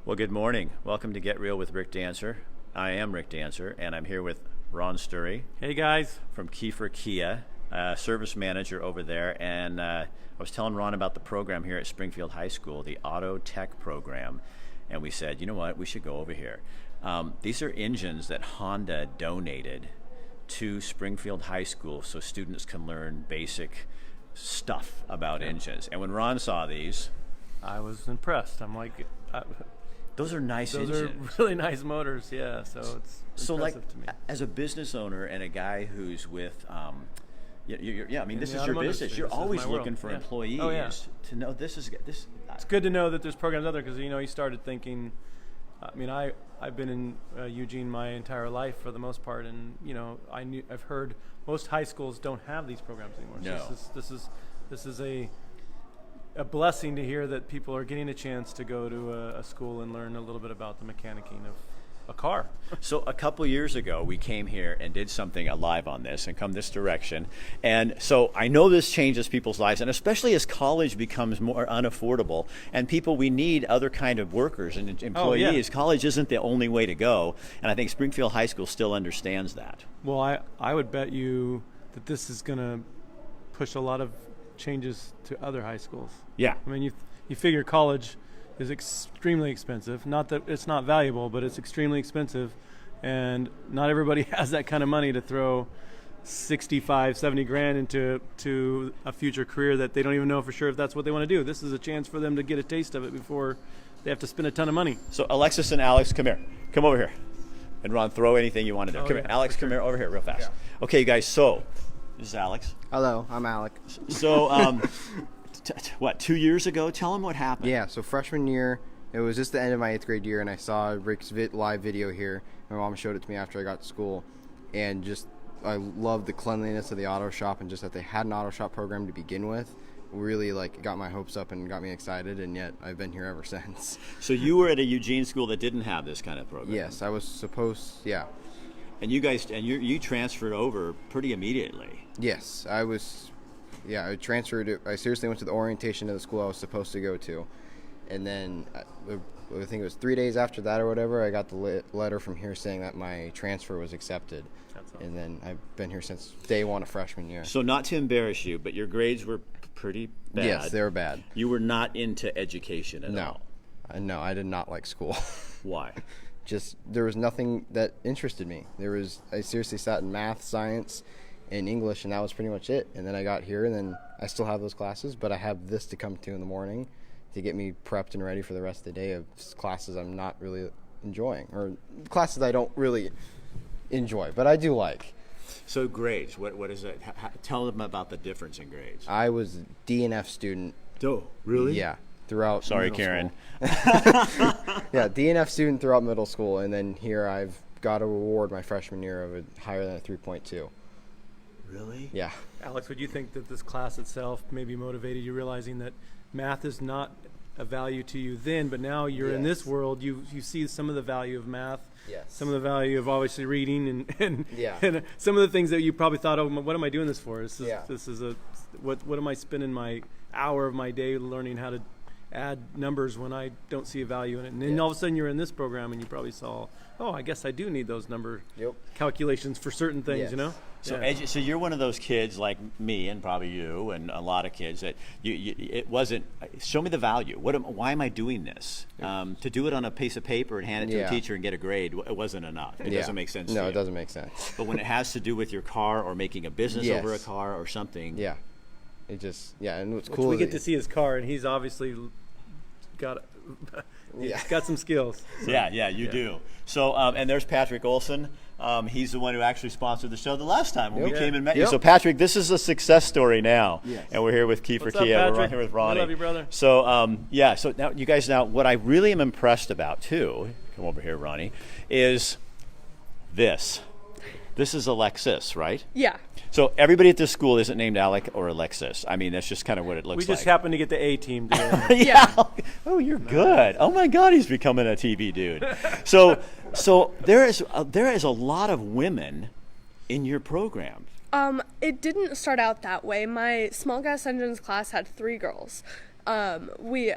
Well, good morning. Welcome to Get Real with Rick Dancer. I am Rick Dancer, and I'm here with Ron Sturry. Hey, guys. From Kiefer Kia, service manager over there. And I was telling Ron about the program here at Springfield High School, the Auto Tech program. And we said, you know what, we should go over here. These are engines that Honda donated to Springfield High School so students can learn basic stuff about engines. And when Ron saw these, I was impressed. I'm like, those are nice engines. Those are really nice motors, yeah. So it's impressive to me. As a business owner and a guy who's with, this is your business. Industry. You're This is always my looking world. for Yeah. employees Oh, yeah. to know this. It's good to know that there's programs out there because you started thinking. I mean, I've been in Eugene my entire life for the most part, and I've heard most high schools don't have these programs anymore. No. So this is a blessing to hear that people are getting a chance to go to a school and learn a little bit about the mechanicking of a car. So a couple years ago, we came here and did something live on this and come this direction. And so I know this changes people's lives, and especially as college becomes more unaffordable and we need other kind of workers and employees. Oh, yeah. College isn't the only way to go. And I think Springfield High School still understands that. Well, I would bet you that this is going to push a lot of changes to other high schools. Yeah. I mean, you figure college is extremely expensive. Not that it's not valuable, but it's extremely expensive, and not everybody has that kind of money to throw 65, 70 grand into a future career that they don't even know for sure if that's what they want to do. This is a chance for them to get a taste of it before they have to spend a ton of money. So Alexis and Alex, come here. Come over here. And Ron, throw anything you want to do. Come here. Alex, come here over here real fast. Yeah. Okay, you guys, so this is Alex. Hello, I'm Alec. So, 2 years ago? Tell them what happened. Yeah, so freshman year, it was just the end of my 8th grade year, and I saw Rick's live video here. My mom showed it to me after I got to school, and I loved the cleanliness of the auto shop, and just that they had an auto shop program to begin with. Really got my hopes up and got me excited, and yet I've been here ever since. So you were at a Eugene school that didn't have this kind of program? Yes, I was supposed, yeah. And you guys, you transferred over pretty immediately. Yes, I transferred. I seriously went to the orientation of the school I was supposed to go to. And then I think it was 3 days after that or whatever, I got the letter from here saying that my transfer was accepted. That's awesome. And then I've been here since day one of freshman year. So not to embarrass you, but your grades were pretty bad. Yes, they were bad. You were not into education at all? No, I did not like school. Why? Just there was nothing that interested me. I seriously sat in math, science, and English, and that was pretty much it. And then I got here, and then I still have those classes, but I have this to come to in the morning to get me prepped and ready for the rest of the day of classes I'm not really enjoying, or classes I don't really enjoy, but I do like. So grades, what is it? Tell them about the difference in grades. I was a D and F student. Oh, really? Yeah. Throughout Sorry, middle Karen. Yeah, D&F student throughout middle school, and then here I've got a reward my freshman year of higher than a 3.2. Really? Yeah. Alex, would you think that this class itself maybe motivated you realizing that math is not a value to you then, but now you're in this world, you see some of the value of math, some of the value of obviously reading, and some of the things that you probably thought, oh, what am I doing this for? This is what am I spending my hour of my day learning how to add numbers when I don't see a value in it. And then all of a sudden you're in this program and you probably saw, oh, I guess I do need those number calculations for certain things, So so you're one of those kids like me and probably you and a lot of kids that it wasn't, show me the value. Why am I doing this? To do it on a piece of paper and hand it to a teacher and get a grade, it wasn't enough. It doesn't make sense to you. No, it doesn't make sense. But when it has to do with your car or making a business over a car or something. Yeah. It just, and what's cool we get to see his car, and he's obviously got some skills. So. Yeah, you do. So, and there's Patrick Olson. He's the one who actually sponsored the show the last time when we came and met you. So, Patrick, this is a success story now. Yes. And we're here with Kiefer Kia. We're here with Ronnie. I love you, brother. So, so now you guys, what I really am impressed about, too, come over here, Ronnie, is this. This is Alexis, right? Yeah. So everybody at this school isn't named Alec or Alexis. I mean, that's just kind of what it looks like. We just happen to get the A team together. Yeah. Oh, you're good. Oh my God, he's becoming a TV dude. So there is a lot of women in your program. It didn't start out that way. My small gas engines class had 3 girls. We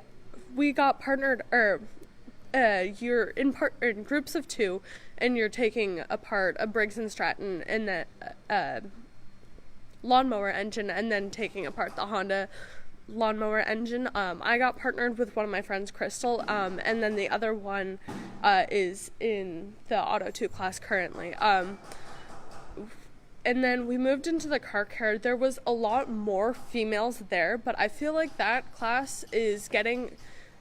got partnered, or you're in groups of 2, and you're taking apart a Briggs and Stratton and the lawnmower engine, and then taking apart the Honda lawnmower engine. I got partnered with one of my friends, Crystal, and then the other one is in the Auto 2 class currently. And then we moved into the car care. There was a lot more females there, but I feel like that class is getting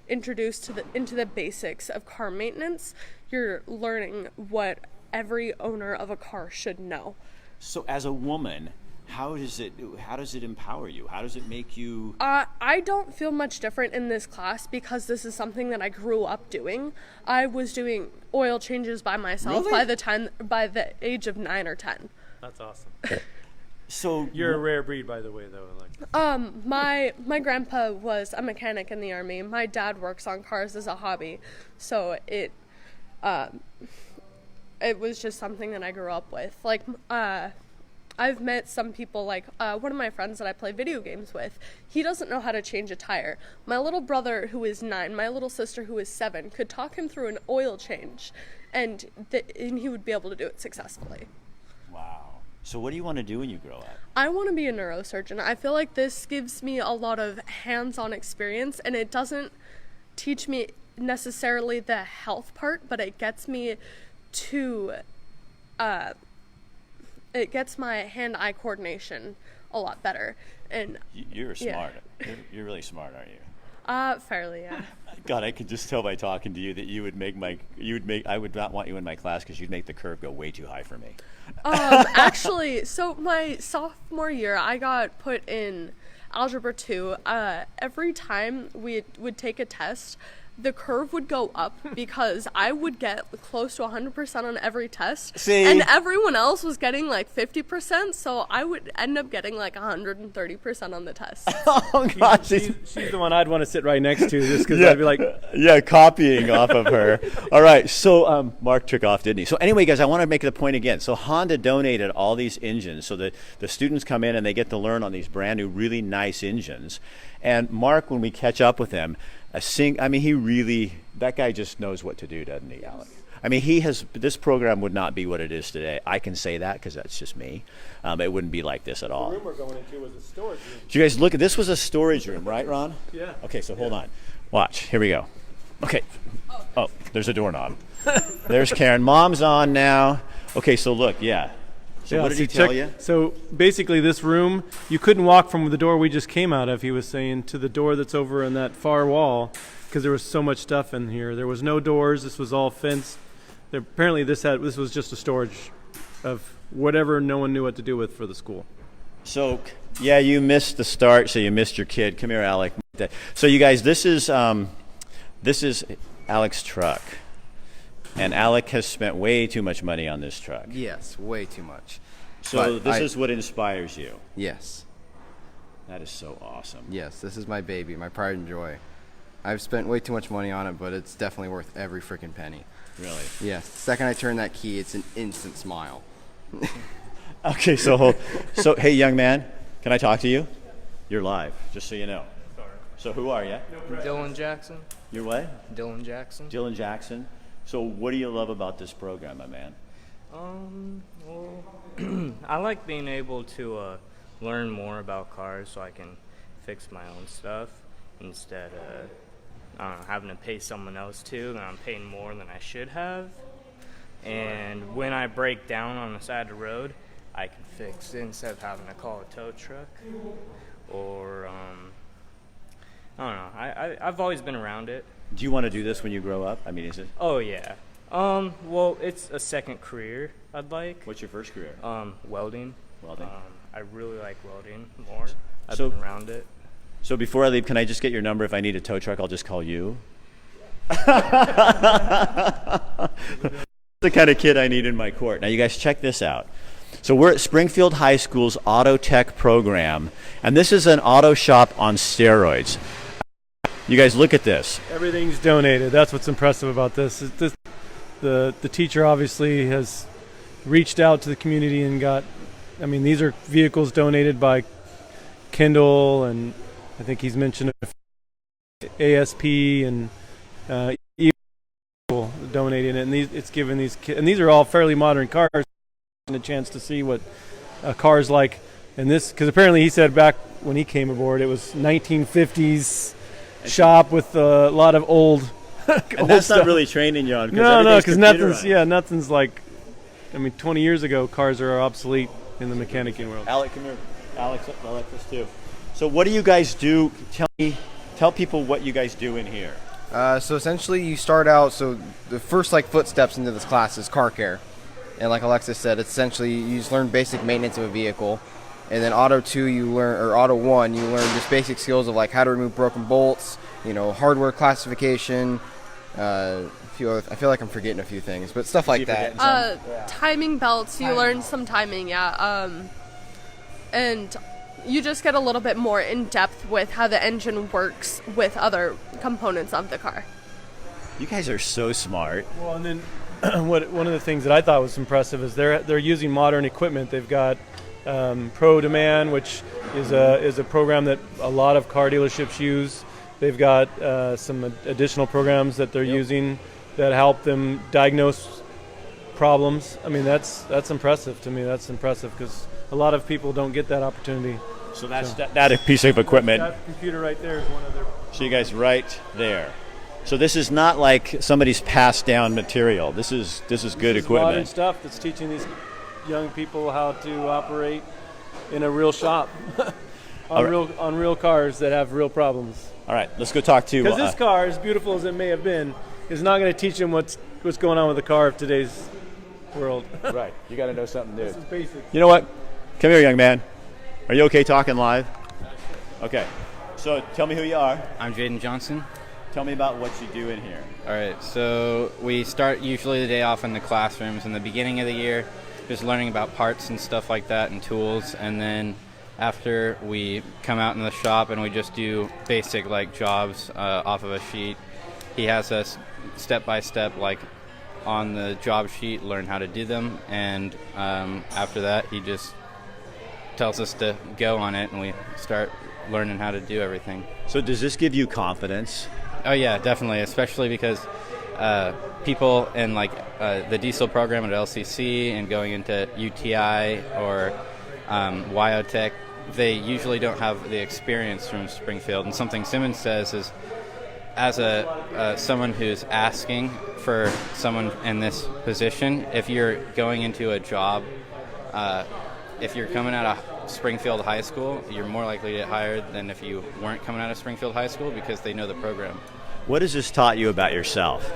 introduced into the basics of car maintenance. You're learning what every owner of a car should know. So as a woman, how does it empower you? How does it make you? I don't feel much different in this class because this is something that I grew up doing. I was doing oil changes by myself by the age of 9 or 10. That's awesome. So you're a rare breed, by the way, though. My grandpa was a mechanic in the Army. My dad works on cars as a hobby, so it was just something that I grew up with. Like, I've met some people, like one of my friends that I play video games with. He doesn't know how to change a tire. My little brother, who is 9, my little sister, who is 7, could talk him through an oil change, and he would be able to do it successfully. Wow. So what do you want to do when you grow up? I want to be a neurosurgeon. I feel like this gives me a lot of hands-on experience, and it doesn't teach me necessarily the health part, but it gets me to, it gets my hand-eye coordination a lot better. And you're smart. You're really smart, aren't you? Fairly, yeah. God, I could just tell by talking to you that I would not want you in my class because you'd make the curve go way too high for me. Actually, so my sophomore year, I got put in Algebra 2. Every time we would take a test, the curve would go up because I would get close to 100% on every test. See? And everyone else was getting like 50%, so I would end up getting like 130% on the test. Oh, God. She's the one I'd want to sit right next to just because I'd be like... Yeah, copying off of her. All right, so Mark took off, didn't he? So anyway, guys, I want to make the point again. So Honda donated all these engines so that the students come in and they get to learn on these brand new, really nice engines. And Mark, when we catch up with him, that guy just knows what to do, doesn't he, Alec? I mean, this program would not be what it is today. I can say that because that's just me. It wouldn't be like this at all. The room we're going into was a storage room. Did you guys look? This was a storage room, right, Ron? Yeah. Okay, so hold on. Watch. Here we go. Okay. Oh, there's a doorknob. There's Karen. Mom's on now. Okay, so look, yeah. So what did he tell you? So basically this room, you couldn't walk from the door we just came out of, he was saying, to the door that's over in that far wall because there was so much stuff in here. There was no doors. This was all fenced. Apparently this was just a storage of whatever no one knew what to do with for the school. So, yeah, you missed the start, so you missed your kid. Come here, Alec. So you guys, this is Alec's truck. And Alec has spent way too much money on this truck. Yes, way too much. So this is what inspires you. Yes. That is so awesome. Yes, this is my baby, my pride and joy. I've spent way too much money on it, but it's definitely worth every freaking penny. Really? Yes. The second I turn that key, it's an instant smile. Okay, so hey, young man, can I talk to you? You're live, just so you know. Sorry. So who are you? Dylan Jackson. You're what? Dylan Jackson. Dylan Jackson. So what do you love about this program, my man? Well, I like being able to learn more about cars so I can fix my own stuff instead of having to pay someone else to, then I'm paying more than I should have. And when I break down on the side of the road, I can fix it instead of having to call a tow truck. Or, I don't know. I've always been around it. Do you want to do this when you grow up? I mean, is it? Oh, yeah. Well, it's a second career I'd like. What's your first career? Welding. Welding. I really like welding more. I've So- been around it. So before I leave, can I just get your number? If I need a tow truck, I'll just call you. The kind of kid I need in my court. Now, you guys check this out. So we're at Springfield High School's Auto Tech program, and this is an auto shop on steroids. You guys look at this. Everything's donated. That's what's impressive about this. The teacher obviously has reached out to the community and these are vehicles donated by Kendall, and I think he's mentioned ASP and donating it, and it's given these kids, and these are all fairly modern cars, a chance to see what a car's like. And this, because apparently he said back when he came aboard, it was 1950s shop with a lot of old. And old that's stuff. not really training you on. No, because nothing's like. I mean, 20 years ago, cars are obsolete in the mechanicking world. Alex, come here. Alex, I like this too. So, what do you guys do? Tell people what you guys do in here. So essentially, you start out. So the first footsteps into this class is car care, and like Alexis said, it's essentially you just learn basic maintenance of a vehicle. And then Auto 2 or Auto 1, you learn just basic skills of how to remove broken bolts, hardware classification. I feel like I'm forgetting a few things, but stuff like that. Timing belts, you learn some timing, and you just get a little bit more in depth with how the engine works with other components of the car. You guys are so smart. Well, and then one of the things that I thought was impressive is they're using modern equipment. They've got Pro Demand, which is a program that a lot of car dealerships use. They've got some additional programs that they're using that help them diagnose problems. I mean, that's impressive to me. That's impressive because a lot of people don't get that opportunity. So that piece of equipment. That computer right there is one of their. So you guys right there. So this is not like somebody's passed down material. This is good equipment. Modern stuff that's teaching these young people how to operate in a real shop on real cars that have real problems. All right, let's go talk to. Because this car, as beautiful as it may have been, is not going to teach them what's going on with the car of today's world. Right, you got to know something new. This is basic. You know what? Come here, young man. Are you okay talking live? Okay. So tell me who you are. I'm Jaden Johnson. Tell me about what you do in here. All right, so we start usually the day off in the classrooms in the beginning of the year, just learning about parts and stuff like that and tools, and then after we come out in the shop and we just do basic jobs off of a sheet. He has us step by step on the job sheet, learn how to do them, and after that he just tells us to go on it and we start learning how to do everything. So does this give you confidence? Oh yeah, definitely, especially because people in the diesel program at LCC and going into UTI or Wyotech, they usually don't have the experience from Springfield. And something Simmons says is, as someone who's asking for someone in this position, if you're going into a job, if you're coming out of Springfield High School, you're more likely to get hired than if you weren't coming out of Springfield High School because they know the program. What has this taught you about yourself?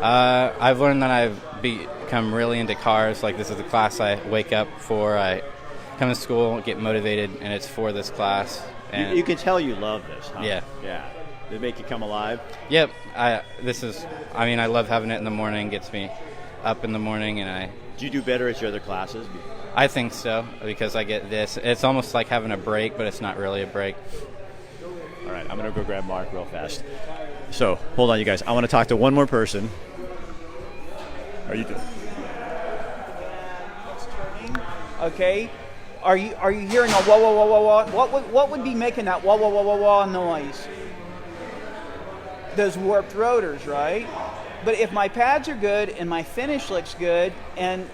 I've learned that I've become really into cars. This is the class I wake up for. I come to school, get motivated, and it's for this class. And you can tell you love this, huh? Yeah. Yeah. Did it make you come alive? Yep. I love having it in the morning. Gets me up in the morning, and Do you do better at your other classes? I think so, because I get this. It's almost like having a break, but it's not really a break. All right, I'm going to go grab Mark real fast. So, hold on, you guys. I want to talk to one more person. Are you doing? Okay. Are you hearing a wah wah wah wah wah? What would be making that wah wah wah wah wah noise? Those warped rotors, right? But if my pads are good and my finish looks good and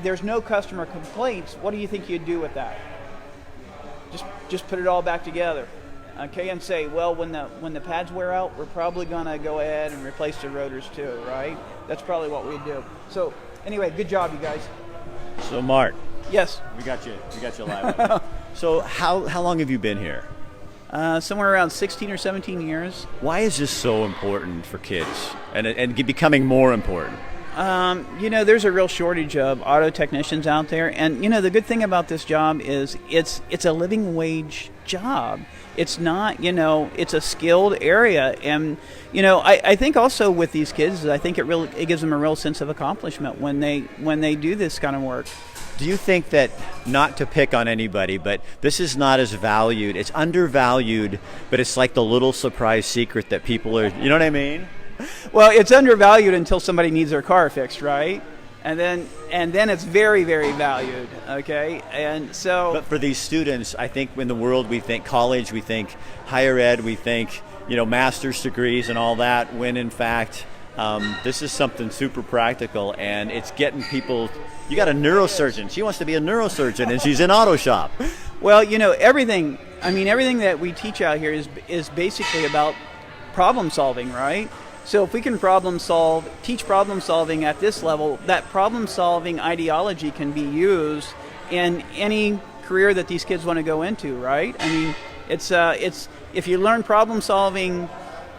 there's no customer complaints, what do you think you'd do with that? Just put it all back together, okay? And say, well, when the pads wear out, we're probably gonna go ahead and replace the rotors too, right? That's probably what we'd do. So anyway, good job, you guys. So, Mark. Yes. We got you live. So how long have you been here? Somewhere around 16 or 17 years. Why is this so important for kids and becoming more important? There's a real shortage of auto technicians out there. And, the good thing about this job is it's a living wage job. It's not, it's a skilled area. And, I think also with these kids, I think it gives them a real sense of accomplishment when they do this kind of work. Do you think that, not to pick on anybody, but this is not as valued, it's undervalued, but it's like the little surprise secret that people are, you know what I mean? Well, it's undervalued until somebody needs their car fixed, right? And then it's very, very valued, okay? And so... But for these students, I think in the world we think college, we think higher ed, we think, master's degrees and all that, when in fact... This is something super practical, and it's getting people. You got a neurosurgeon. She wants to be a neurosurgeon, and she's in auto shop. Well, everything. I mean, everything that we teach out here is basically about problem solving, right? So if we can teach problem solving at this level, that problem solving ideology can be used in any career that these kids want to go into, right? I mean, it's if you learn problem solving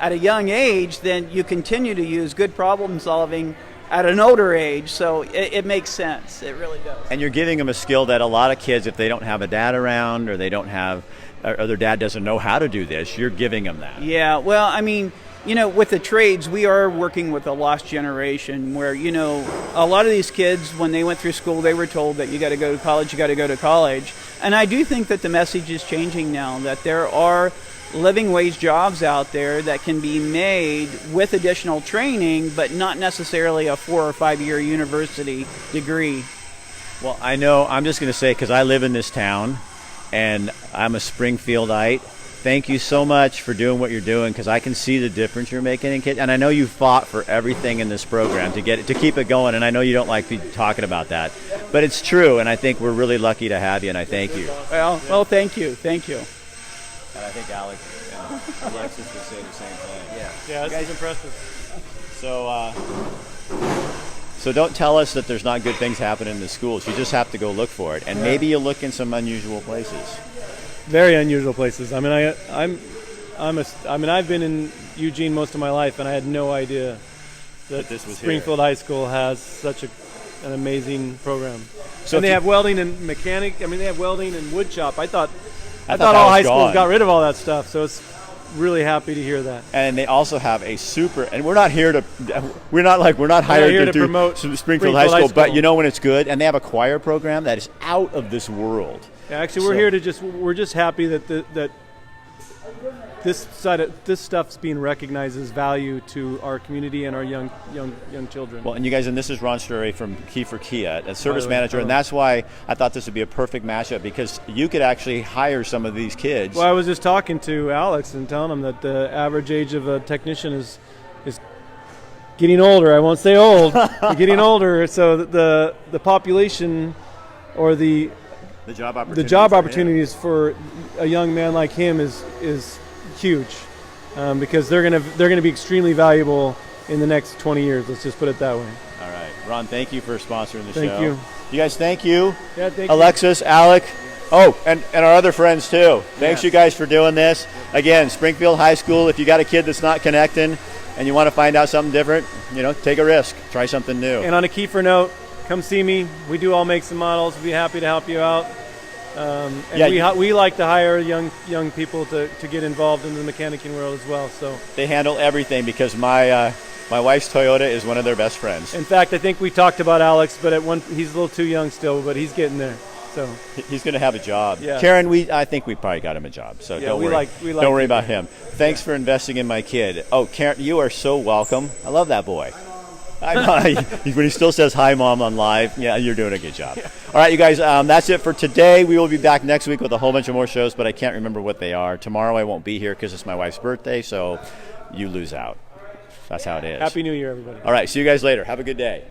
at a young age, then you continue to use good problem solving at an older age, so it makes sense. It really does. And you're giving them a skill that a lot of kids, if they don't have a dad around, or they don't have, or their dad doesn't know how to do this, you're giving them that. Yeah, well, I mean, with the trades, we are working with a lost generation where, a lot of these kids, when they went through school, they were told that you got to go to college, you got to go to college. And I do think that the message is changing now, that there are living wage jobs out there that can be made with additional training, but not necessarily a 4 or 5 year university degree. Well, I know, I'm just going to say, because I live in this town and I'm a Springfieldite, thank you so much for doing what you're doing, because I can see the difference you're making in kids. And I know you fought for everything in this program to keep it going, and I know you don't like talking about that, but it's true, and I think we're really lucky to have you, and I thank you. Well, thank you. And I think Alex and Alexis would say the same thing. Yeah, this is impressive. So don't tell us that there's not good things happening in the schools. You just have to go look for it, and maybe you look in some unusual places. Very unusual places. I mean, I've been in Eugene most of my life, and I had no idea that this was Springfield High School has such an amazing program. So and they have welding and mechanic. I mean, they have welding and wood shop. I thought all high schools got rid of all that stuff. So it's really happy to hear that. And they also have a super. And we're not hired to promote Springfield High School, but when it's good. And they have a choir program that is out of this world. Yeah, actually, we're just happy that this stuff's being recognized as value to our community and our young children. Well, and you guys, and this is Ron Sturry from Key for Kia, a service manager, and that's why I thought this would be a perfect matchup, because you could actually hire some of these kids. Well, I was just talking to Alex and telling him that the average age of a technician is getting older. I won't say old, but getting older. So the population or the job opportunities for a young man like him is huge, because they're gonna be extremely valuable in the next 20 years. Let's just put it that way. All right, Ron, thank you for sponsoring the show. Thank you. You guys, thank you. Yeah, thank Alexis, Alec. Oh, and our other friends too. Thanks you guys for doing this. Again, Springfield High School. If you got a kid that's not connecting and you want to find out something different, take a risk. Try something new. And on a Kiefer note, come see me. We do all makes and models. We'd be happy to help you out. We like to hire young people to get involved in the mechanicking world as well. So they handle everything, because my wife's Toyota is one of their best friends. In fact, I think we talked about Alex, but he's a little too young still, but he's getting there. So he's going to have a job. Yeah. Karen, I think we probably got him a job. So don't worry. Don't worry about him. Thanks for investing in my kid. Oh, Karen, you are so welcome. I love that boy. When he still says hi, Mom, on live, yeah, you're doing a good job. All right, you guys, that's it for today. We will be back next week with a whole bunch of more shows, but I can't remember what they are. Tomorrow I won't be here because it's my wife's birthday, so you lose out. That's how it is. Happy New Year, everybody. All right, see you guys later. Have a good day.